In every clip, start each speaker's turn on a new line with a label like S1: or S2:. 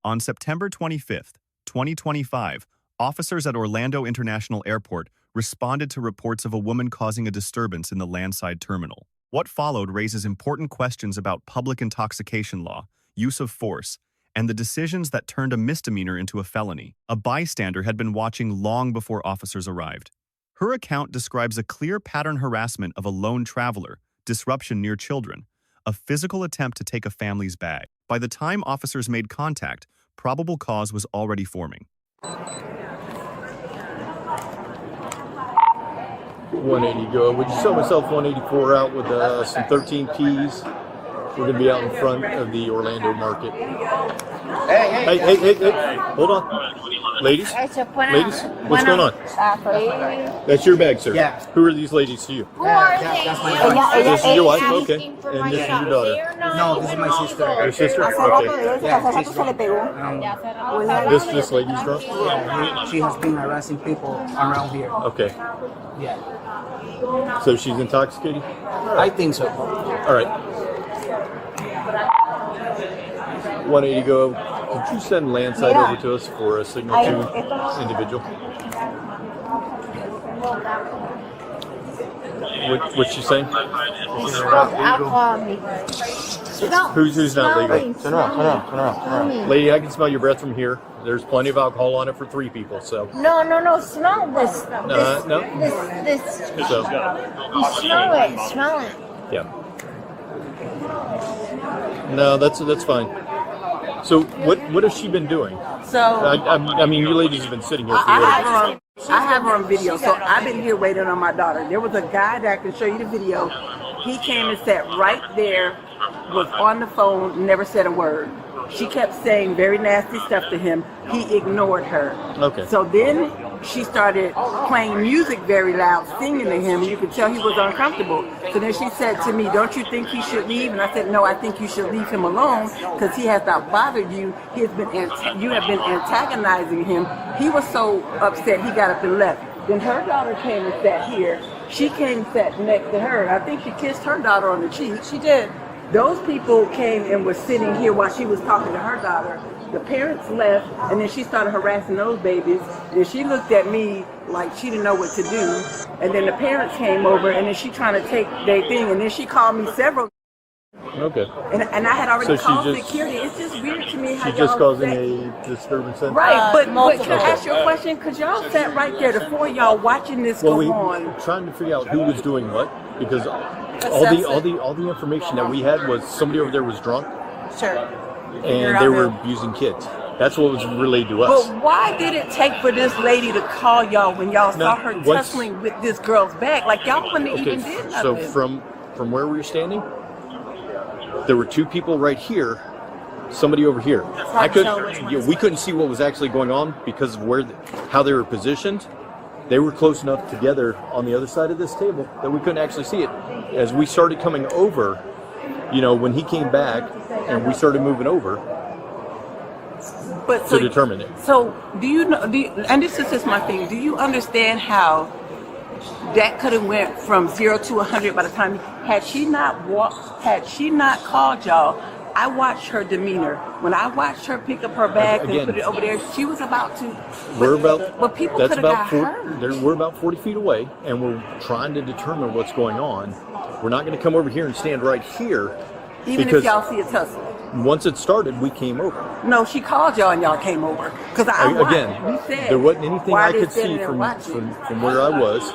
S1: On September 25, 2025, officers at Orlando International Airport responded to reports of a woman causing a disturbance in the landside terminal. What followed raises important questions about public intoxication law, use of force, and the decisions that turned a misdemeanor into a felony. A bystander had been watching long before officers arrived. Her account describes a clear pattern harassment of a lone traveler, disruption near children, a physical attempt to take a family's bag. By the time officers made contact, probable cause was already forming.
S2: 180 go. Would you sell myself 184 out with some 13 keys? We're going to be out in front of the Orlando market. Hey. Hold on. Ladies? Ladies? What's going on? That's your bag, sir.
S3: Yeah.
S2: Who are these ladies to you?
S3: Who are they? That's my wife.
S2: This is your wife? Okay. And this is your daughter?
S3: No, this is my sister.
S2: Your sister? Okay.
S3: Yeah, she's
S2: This lady's drunk?
S3: Yeah, she has been harassing people around here.
S2: Okay.
S3: Yeah.
S2: So she's intoxicated?
S3: I think so.
S2: All right. 180 go. Could you send landside over to us for a signal to individual? What's she saying? Who's not legal?
S3: Turn around.
S2: Lady, I can smell your breath from here. There's plenty of alcohol on it for 3 people, so.
S4: No, smell this.
S2: No.
S4: This.
S2: So,
S4: You smell it.
S2: yeah. No, that's fine. So what has she been doing?
S5: So
S2: I mean, you ladies have been sitting here for
S5: I have her on video. So I've been here waiting on my daughter. There was a guy that I can show you the video. He came and sat right there, was on the phone, never said a word. She kept saying very nasty stuff to him. He ignored her.
S2: Okay.
S5: So then she started playing music very loud, singing to him. You could tell he was uncomfortable. So then she said to me, "Don't you think he should leave?" And I said, "No, I think you should leave him alone because he has not bothered you. You have been antagonizing him." He was so upset he got up and left. Then her daughter came and sat here. She came and sat next to her. I think she kissed her daughter on the cheek. She did. Those people came and were sitting here while she was talking to her daughter. The parents left, and then she started harassing those babies. And she looked at me like she didn't know what to do. And then the parents came over, and then she trying to take their thing. And then she called me several.
S2: Okay.
S5: And I had already
S2: So
S5: called
S2: she just-
S5: security. It's just weird to me how
S2: She's just
S5: y'all
S2: causing
S5: sat-
S2: a disturbance. Then?
S5: Right, but can I
S2: Okay.
S5: ask you a question? Because y'all sat right there, the four of y'all watching this
S2: Well,
S5: go
S2: we
S5: on.
S2: trying to figure out who was doing what because all the information that we had was somebody over there was drunk
S5: Sure.
S2: and they were abusing kids. That's what was relayed to us.
S5: But why did it take for this lady to call y'all when y'all saw her
S2: once-
S5: tussling with this girl's bag? Like y'all wouldn't have
S2: Okay,
S5: even did
S2: so
S5: nothing.
S2: from where we were standing, there were 2 people right here, somebody over here. We couldn't see what was actually going on because of how they were positioned. They were close enough together on the other side of this table that we couldn't actually see it. As we started coming over, when he came back and we started moving over
S5: But
S2: to determine it.
S5: So do you know? And this is just my thing. Do you understand how that could have went from 0 to 100 by the time had she not called y'all? I watched her demeanor. When I watched her pick up her bag and put it over there, she was about to. But people could have got hurt.
S2: We're about 40 feet away, and we're trying to determine what's going on. We're not going to come over here and stand right here.
S5: Even if y'all see a tussle.
S2: Once it started, we came over.
S5: No, she called y'all and y'all came over. Because
S2: There wasn't anything I could see from where I was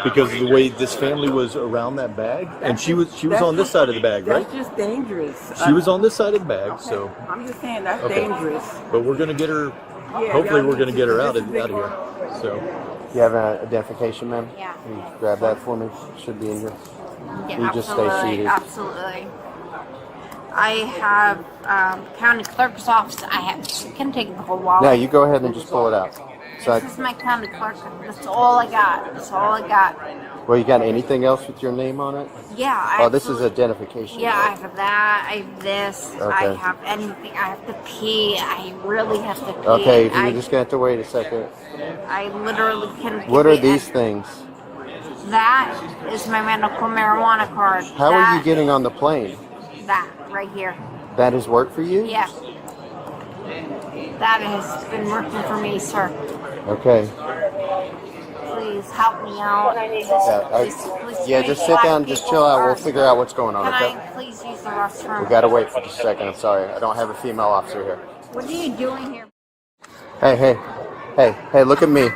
S2: because of the way this family was around that bag, and she was on this side of the bag, right?
S5: That's just dangerous.
S2: She was on this side of the bag, so.
S5: I'm just saying that's dangerous.
S2: But we're gonna get her. Hopefully, we're gonna get her out of here. So.
S6: You have an identification, ma'am?
S4: Yeah.
S6: Can you grab that for me? Should be in here.
S4: Yeah,
S6: You just stay seated.
S4: Absolutely. I have county clerk's office. It can take the whole wallet.
S6: No, you go ahead and just pull it out. So
S4: This is my county clerk. That's all I got.
S6: well, you got anything else with your name on it?
S4: Yeah.
S6: This is identification.
S4: Yeah,
S6: right?
S4: I have that. I have this.
S6: Okay.
S4: I have anything. I have to pee. I really have to pee.
S6: Okay, you're just going to have to wait a second.
S4: I literally can.
S6: What are these things?
S4: That is my medical marijuana card.
S6: How are you getting on the plane?
S4: That right here.
S6: That is work for you?
S4: Yeah. That has been working for me, sir.
S6: Okay.
S4: Please help me out.
S6: Yeah, just sit down, just chill out. We'll figure out what's going on,
S4: Can
S6: okay?
S4: I please use the restroom?
S6: We gotta wait for just a second. I'm sorry. I don't have a female officer here.
S4: What are you doing here?
S6: Hey, look at me.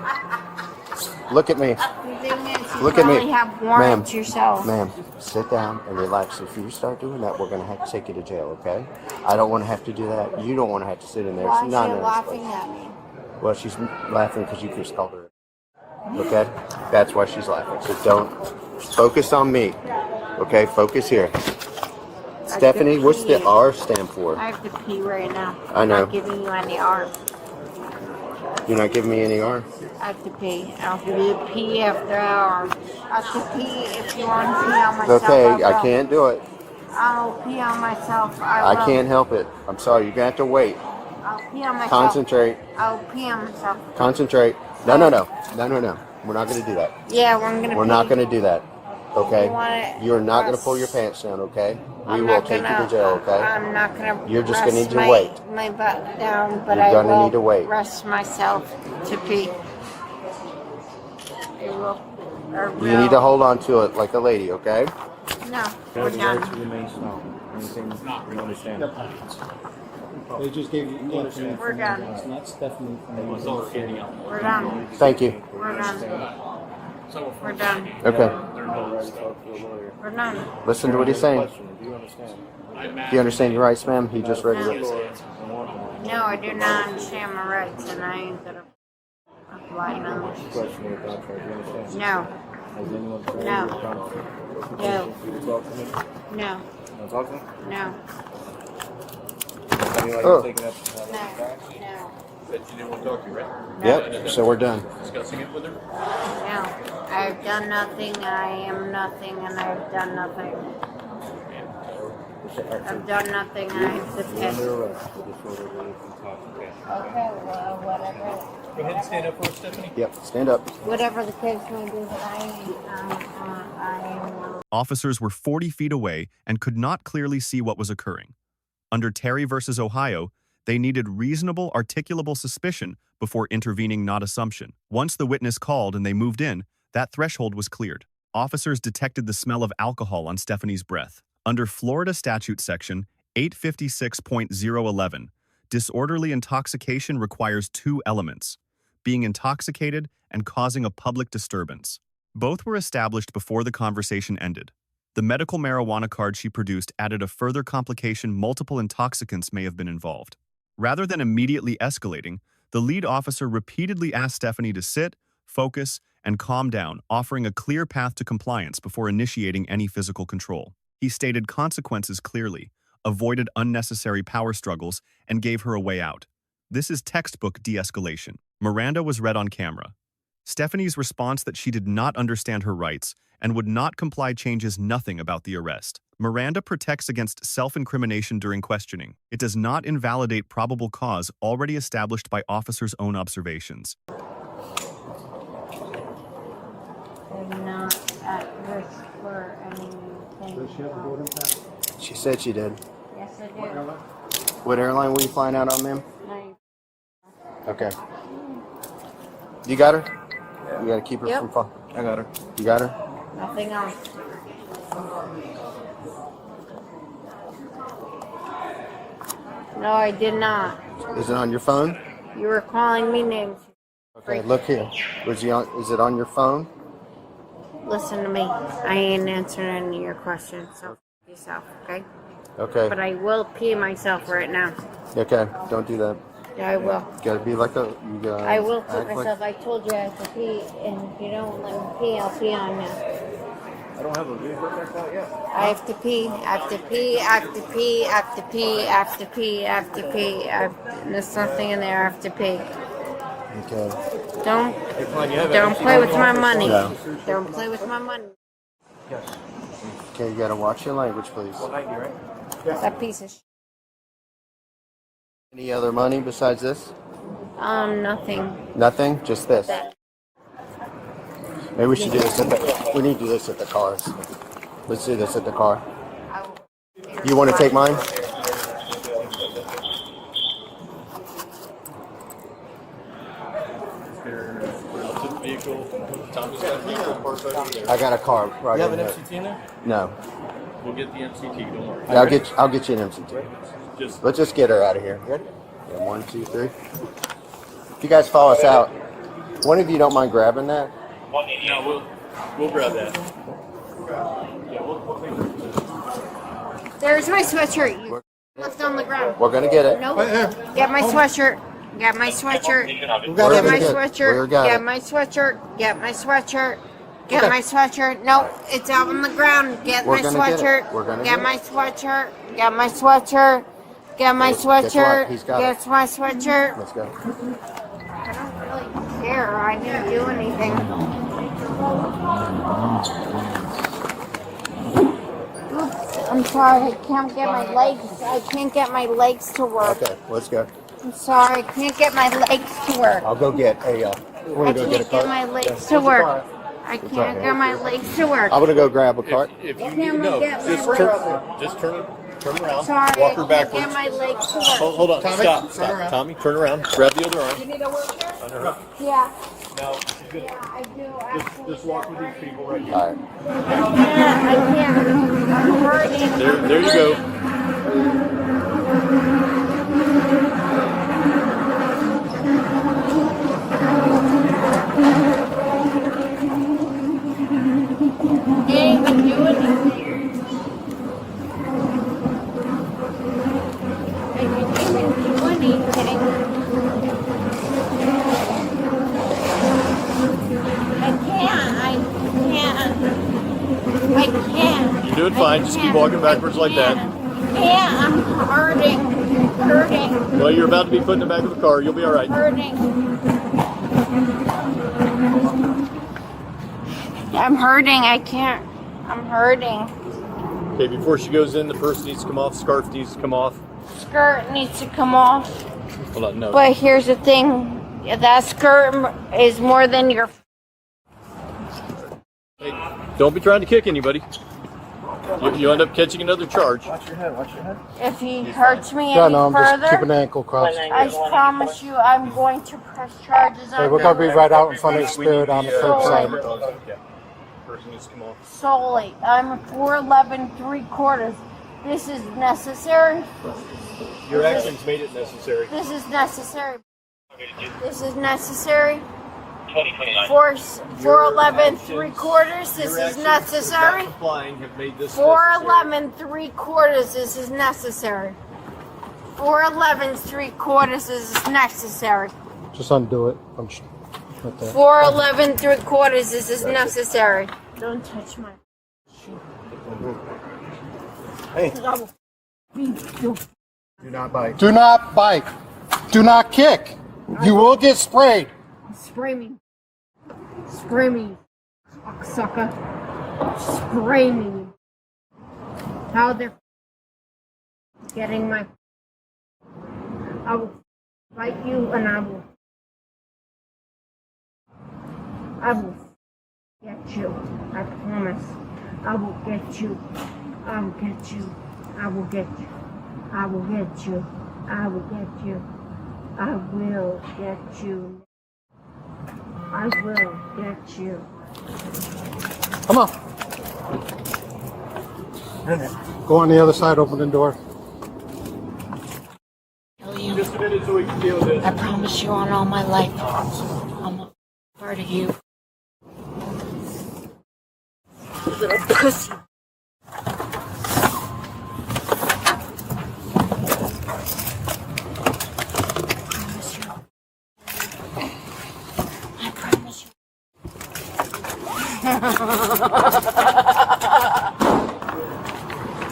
S6: Look at me.
S4: The thing is, you
S6: Look at me.
S4: only have warrants yourself.
S6: Ma'am, sit down and relax. If you start doing that, we're gonna have to take you to jail, okay? I don't want to have to do that. You don't want to have to sit in there.
S4: Why
S6: It's
S4: is
S6: not
S4: she
S6: nice.
S4: laughing at me?
S6: Well, she's laughing because you just called her. Okay? That's why she's laughing. So don't focus on me. Okay? Focus here. Stephanie, what's the R stand for?
S4: I have to pee right now.
S6: I know.
S4: I'm not giving you any R.
S6: You're not giving me any R?
S4: I have to pee. I'll give you a pee after hour. I have to pee if you want to pee on myself.
S6: Okay, I can't do it.
S4: I'll pee on myself. I will.
S6: I can't help it. I'm sorry. You're going to have to wait.
S4: I'll pee on myself.
S6: Concentrate.
S4: I'll pee on myself.
S6: Concentrate. No. We're not going to do that.
S4: Yeah, we're
S6: not going to do that. Okay?
S4: You want it-
S6: You're not going to pull your pants down, okay? We
S4: I'm
S6: will
S4: not
S6: take you
S4: gonna-
S6: to jail, okay?
S4: I'm not gonna.
S6: You're just gonna
S4: rest
S6: need to wait.
S4: my butt down, but
S6: You're
S4: I
S6: gonna
S4: will
S6: need to wait.
S4: rest myself to pee. I will.
S6: You need to hold on to it like a lady, okay?
S4: No, we're done.
S3: They just gave you Anthony.
S4: We're done.
S3: It's not Stephanie.
S4: We're done.
S6: Thank you.
S4: We're done. We're done.
S6: Okay.
S4: We're done.
S6: Listen to what he's saying. Do you understand your rights, ma'am? He just read it.
S4: No, I do not understand my rights, and I ain't gonna apply them. No. No. No. No. No.
S6: Oh.
S4: No.
S6: Yep, so we're done.
S4: No. I've done nothing, I am nothing, and I've done nothing. I've done nothing, I have to pay. Okay, well, whatever.
S2: Go ahead and stand up for us, Stephanie.
S6: Yep, stand up.
S4: Whatever the case may be, but I
S1: Officers were 40 feet away and could not clearly see what was occurring. Under Terry versus Ohio, they needed reasonable, articulable suspicion before intervening, not assumption. Once the witness called and they moved in, that threshold was cleared. Officers detected the smell of alcohol on Stephanie's breath. Under Florida Statute Section 856.011, disorderly intoxication requires 2 elements: being intoxicated and causing a public disturbance. Both were established before the conversation ended. The medical marijuana card she produced added a further complication: multiple intoxicants may have been involved. Rather than immediately escalating, the lead officer repeatedly asked Stephanie to sit, focus, and calm down, offering a clear path to compliance before initiating any physical control. He stated consequences clearly, avoided unnecessary power struggles, and gave her a way out. This is textbook de-escalation. Miranda was read on camera. Stephanie's response that she did not understand her rights and would not comply changes nothing about the arrest. Miranda protects against self-incrimination during questioning. It does not invalidate probable cause already established by officers' own observations.
S4: am not at risk for anything.
S6: She said she did.
S4: Yes, I do.
S6: What airline were you flying out on, ma'am?
S4: No.
S6: Okay. You got her? You gotta keep her
S4: Yep.
S6: from falling. I got her. You got her?
S4: Nothing else. No, I did not.
S6: Is it on your phone?
S4: You were calling me names.
S6: Okay, look here. Was he on? Is it on your phone?
S4: Listen to me. I ain't answering any of your questions, so f yourself, okay?
S6: Okay.
S4: But I will pee myself right now.
S6: Okay. Don't do that.
S4: Yeah, I will.
S6: You gotta be like a. You gotta
S4: I will pee
S6: act like-
S4: myself. I told you I have to pee, and if you don't let me pee, I'll pee on you.
S2: I don't have a vehicle checked out yet.
S4: I have to pee. I have to pee. I have to pee. I have to pee. I have to pee. I have to pee. There's something in there. I have to pee.
S6: Okay.
S4: Don't
S2: You
S4: don't play with my money.
S6: No.
S4: Don't play with my money.
S2: Yes.
S6: Okay. You gotta watch your language, please.
S2: Thank you, right?
S4: That piece of
S6: Any other money besides this?
S4: nothing.
S6: Nothing. Just this. Maybe we should do this at the. We need to do this at the cars. Let's do this at the car. You want to take mine?
S2: their relative vehicle. Tommy's got a vehicle parked over there.
S6: I got a car right
S2: You have an
S6: in here.
S2: MCT in there?
S6: No.
S2: We'll get the MCT. Don't worry.
S6: Yeah, I'll get you an MCT.
S2: Just
S6: Let's just get her out of here. Ready? Yeah, 1, 2, 3. If you guys follow us out, one of you don't mind grabbing that?
S2: no, we'll grab that. Yeah, we'll take it.
S4: There's my sweatshirt. You left on the ground.
S6: We're gonna get it.
S4: Nope. Get my sweatshirt. Get my sweatshirt.
S6: We're
S4: Get
S6: gonna
S4: my
S6: get it.
S4: sweatshirt.
S6: We got
S4: Get
S6: it.
S4: my sweatshirt. Get my sweatshirt. Get my sweatshirt. No, it's out on the ground. Get
S6: We're
S4: my
S6: gonna get it.
S4: sweatshirt.
S6: We're gonna
S4: Get
S6: get
S4: my sweatshirt. Get my sweatshirt. Get my
S6: Guess what?
S4: sweatshirt.
S6: He's got
S4: Get my sweatshirt.
S6: Let's go.
S4: I don't really care. I didn't do anything. Oops, I'm sorry. I can't get my legs. I can't get my legs to work.
S6: Okay, let's go.
S4: I'm sorry. I can't get my legs to work.
S6: I'll go get a. We're
S4: I
S6: gonna go get a
S4: can't get
S6: cart.
S4: my legs to work. I can't get my legs to work.
S6: I'm gonna go grab a cart.
S2: If you
S4: Can't
S2: no,
S4: get my
S2: just
S4: legs.
S2: turn around.
S4: Sorry,
S2: Walk
S4: I
S2: her
S4: can't
S2: backwards.
S4: get my legs to work.
S2: Hold on.
S6: Tommy,
S2: Stop.
S6: turn
S2: Stop.
S6: around.
S2: Tommy, turn around. Grab the other arm.
S5: You need a wheelchair?
S2: Under her.
S4: Yeah,
S2: Now, she's good.
S4: yeah, I do.
S2: Just walk with these people right here.
S6: All right.
S4: I can't. I'm hurting.
S2: There you go.
S4: Can't even do anything. I can't even do anything. I can't.
S2: You're doing fine. Just keep walking backwards like that.
S4: Yeah, I'm hurting.
S2: Well, you're about to be put in the back of a car. You'll be all right.
S4: I'm hurting. I can't. I'm hurting.
S2: Okay, before she goes in, the purse needs to come off. Scarf needs to come off.
S4: Skirt needs to come off.
S2: Hold on, no.
S4: But here's the thing. That skirt is more than your.
S2: Hey, don't be trying to kick anybody. You end up catching another charge.
S4: If he hurts me
S6: Yeah,
S4: any
S6: no, I'm just keeping
S4: further,
S6: the ankle crossed.
S4: I promise you, I'm going to press charges
S6: Hey,
S4: on
S6: we're gonna be
S4: him
S6: right out in front of the Spirit on the curbside.
S2: Yeah. Person needs to come off.
S4: solely. I'm 4'11", 3/4. This is necessary.
S2: Your actions made it necessary.
S4: This is necessary. This is necessary. 4'11", 3/4. This
S2: Your
S4: is
S2: actions
S4: necessary.
S2: for not complying have made this
S4: 4'11", 3/4. This is necessary. 4'11", 3/4. This is necessary.
S6: Just undo it. I'm right there.
S4: 4'11", 3/4. This is necessary. Don't touch my.
S6: Hey.
S4: Do
S6: Do not bite. Do not bite. Do not kick. You will get sprayed.
S4: Spray me. Spray me, sucker. Spray me. How they're getting my. I will fight you and I will get you. I promise. I will get you. I will get you. I will get you. I will get you. I will get you. I will get you. I will get you.
S6: Come on. Go on the other side, open the door.
S2: Just a minute so we can deal with this.
S4: I promise you on all my life, I'm a part of you. Little pussy. I promise you.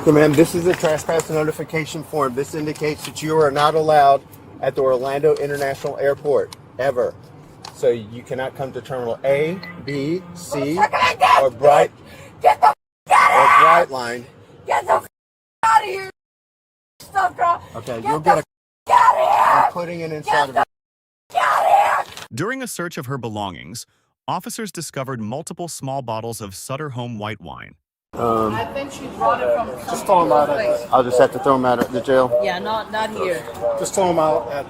S6: So, ma'am, this is a trespass notification form. This indicates that you are not allowed at the Orlando International Airport, ever. So you cannot come to Terminal A, B, C, or Bright Line.
S5: Get the out of here, sucker!
S6: Okay, you'll get a. I'm putting it inside of it.
S1: During a search of her belongings, officers discovered multiple small bottles of Sutter Home white wine.
S5: I think she brought it from
S6: Just throw them out at
S5: place.
S6: I'll just have to throw them out at the jail.
S5: Yeah, not here.
S6: Just throw them out at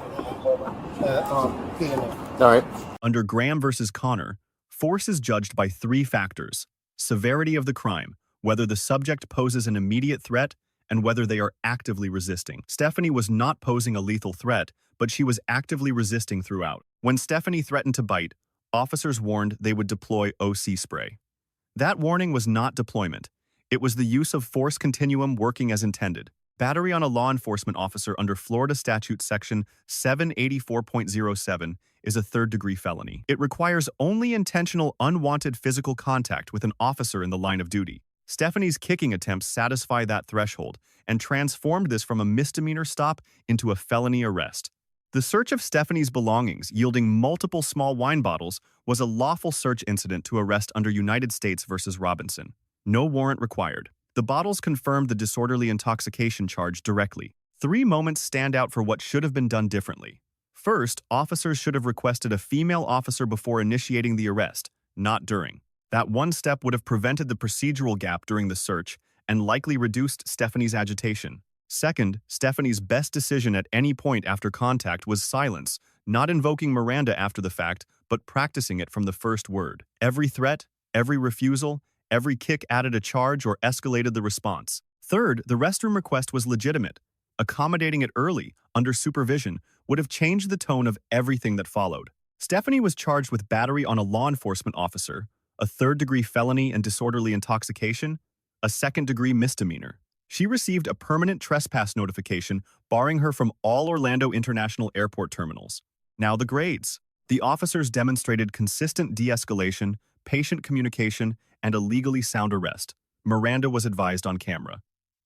S3: PNA.
S6: All right.
S1: Under Graham versus Connor, force is judged by three factors: severity of the crime, whether the subject poses an immediate threat, and whether they are actively resisting. Stephanie was not posing a lethal threat, but she was actively resisting throughout. When Stephanie threatened to bite, officers warned they would deploy OC spray. That warning was not deployment. It was the use of force continuum working as intended. Battery on a law enforcement officer under Florida Statute Section 784.07 is a third-degree felony. It requires only intentional, unwanted physical contact with an officer in the line of duty. Stephanie's kicking attempts satisfy that threshold and transformed this from a misdemeanor stop into a felony arrest. The search of Stephanie's belongings, yielding multiple small wine bottles, was a lawful search incident to arrest under United States v. Robinson. No warrant required. The bottles confirmed the disorderly intoxication charge directly. 3 moments stand out for what should have been done differently. First, officers should have requested a female officer before initiating the arrest, not during. That one step would have prevented the procedural gap during the search and likely reduced Stephanie's agitation. Second, Stephanie's best decision at any point after contact was silence, not invoking Miranda after the fact, but practicing it from the first word. Every threat, every refusal, every kick added a charge or escalated the response. Third, the restroom request was legitimate. Accommodating it early, under supervision, would have changed the tone of everything that followed. Stephanie was charged with battery on a law enforcement officer, a third-degree felony and disorderly intoxication, a second-degree misdemeanor. She received a permanent trespass notification barring her from all Orlando International Airport terminals. Now the grades. The officers demonstrated consistent de-escalation, patient communication, and a legally sound arrest. Miranda was advised on camera.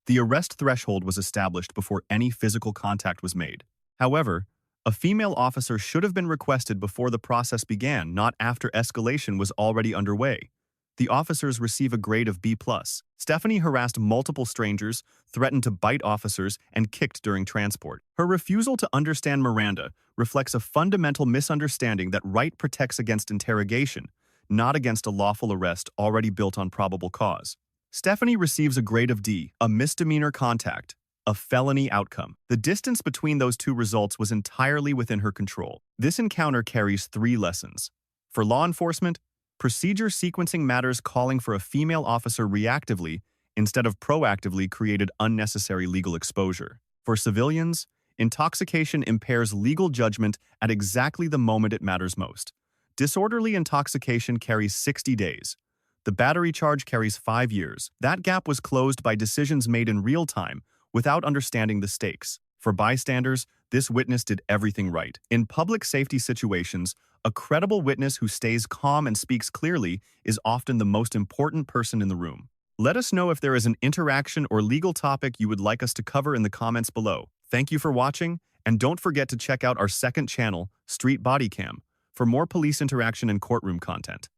S1: The arrest threshold was established before any physical contact was made. However, a female officer should have been requested before the process began, not after escalation was already underway. The officers receive a grade of B+. Stephanie harassed multiple strangers, threatened to bite officers, and kicked during transport. Her refusal to understand Miranda reflects a fundamental misunderstanding that right protects against interrogation, not against a lawful arrest already built on probable cause. Stephanie receives a grade of D, a misdemeanor contact, a felony outcome. The distance between those two results was entirely within her control. This encounter carries 3 lessons. For law enforcement, procedure sequencing matters. Calling for a female officer reactively instead of proactively created unnecessary legal exposure. For civilians, intoxication impairs legal judgment at exactly the moment it matters most. Disorderly intoxication carries 60 days. The battery charge carries 5 years. That gap was closed by decisions made in real time without understanding the stakes. For bystanders, this witness did everything right. In public safety situations, a credible witness who stays calm and speaks clearly is often the most important person in the room. Let us know if there is an interaction or legal topic you would like us to cover in the comments below. Thank you for watching, and don't forget to check out our second channel, Street Bodycam, for more police interaction and courtroom content.